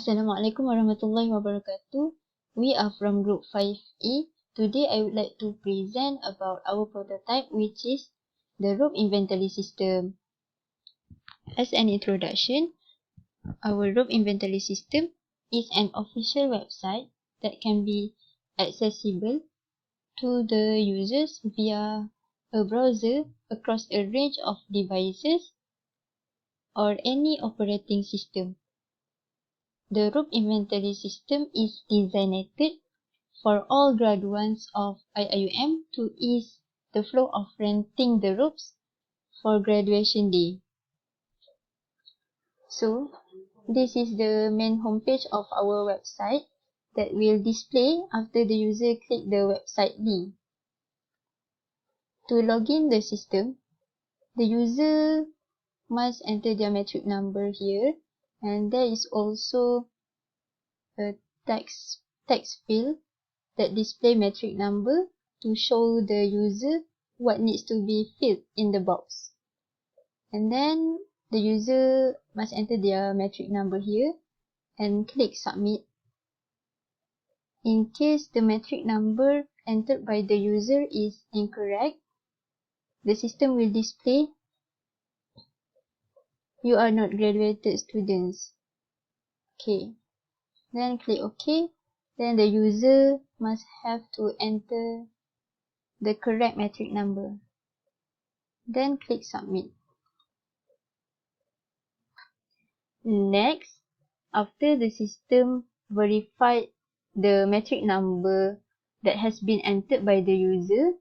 Assalamualaikum warahmatullahi wabarakatuh. We are from group 5A. Today I would like to present about our prototype, which is the Robe inventory system. As an introduction, our Robe inventory system is an official website that can be accessible to the users via a browser across a range of devices or any operating system. The Robe inventory system is designated for all graduates of IIUM to ease the flow of renting the robes for graduation day. So, this is the main homepage of our website that will display after the user click the website link. To log in the system, the user must enter their matric number here, and there is also a text field that display matric number to show the user what needs to be filled in the box. And then the user must enter their matric number here and click submit. In case the matric number entered by the user is incorrect, the system will display "You are not graduated students." Okay. Then click OK. Then the user must have to enter the correct matric number. Then click submit. Next, after the system verified the matric number that has been entered by the user,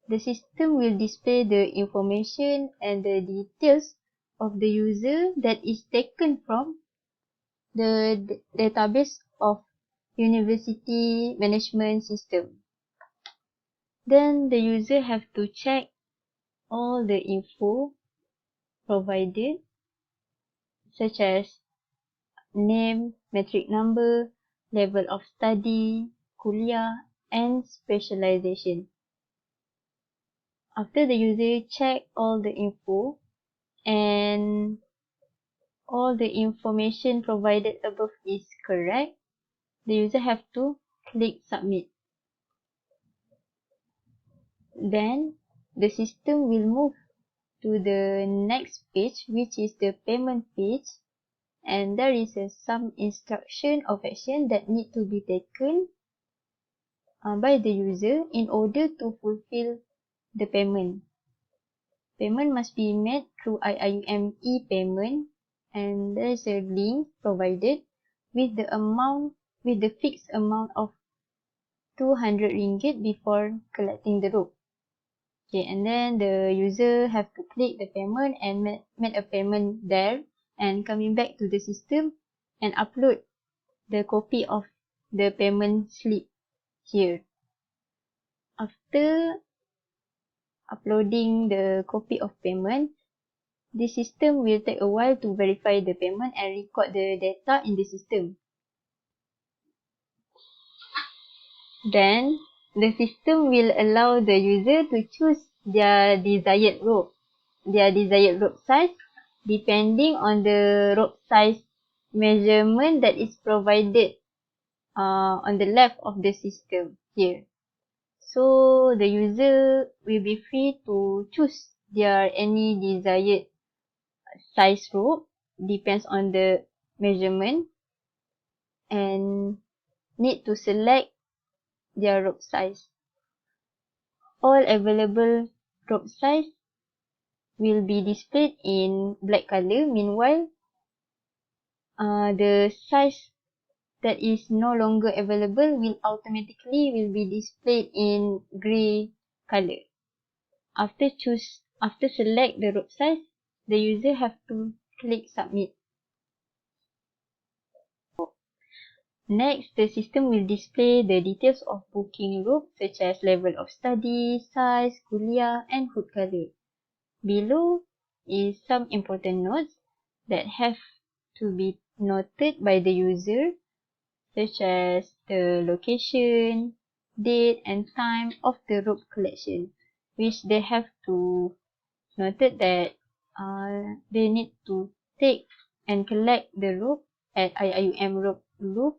the system will display the information and the details of the user that is taken from the database of University Management System. Then the user have to check all the info provided, such as name, matric number, level of study, kuliah, and specialization. After the user check all the info and all the information provided above is correct, the user have to click submit. Then the system will move to the next page, which is the payment page, and there is some instruction of action that need to be taken by the user in order to fulfill the payment. Payment must be made through IIUM e-payment, and there is a link provided with the fixed amount of 200 ringgit before collecting the robe. Okay, and then the user have to click the payment and make a payment there, and coming back to the system and upload the copy of the payment slip here. After uploading the copy of payment, the system will take a while to verify the payment and record the data in the system. Then, the system will allow the user to choose their desired robe size, depending on the robe size measurement that is provided on the left of the system here. So the user will be free to choose their any desired size robe, depends on the measurement, and need to select their robe size. All available robe size will be displayed in black color. Meanwhile, the size that is no longer available will automatically be displayed in grey color. After select the robe size, the user have to click submit. Next, the system will display the details of booking robe, such as level of study, size, kuliah, and hood color. Below is some important notes that have to be noted by the user, such as the location, date, and time of the robe collection, which they have to note that they need to take and collect the robe at IIUM Robe Loop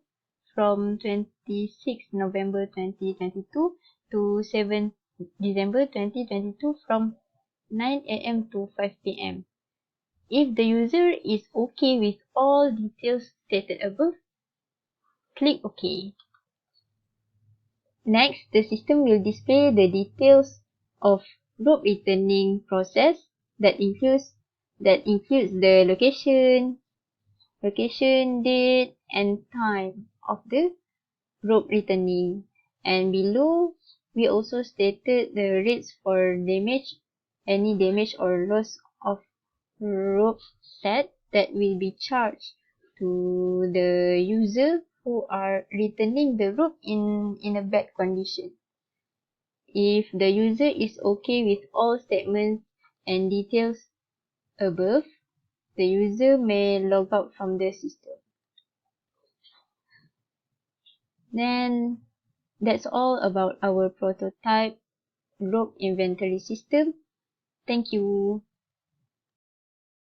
from 26 November 2022 to 7 December 2022 from 9 AM to 5 PM. If the user is okay with all details stated above, click OK. Next, the system will display the details of robe returning process that includes the location, date, and time of the robe returning. And below, we also stated the rates for any damage or loss of robe set that will be charged to the user who are returning the robe in a bad condition. If the user is okay with all statements and details above, the user may log out from the system. Then that's all about our prototype robe inventory system. Thank you.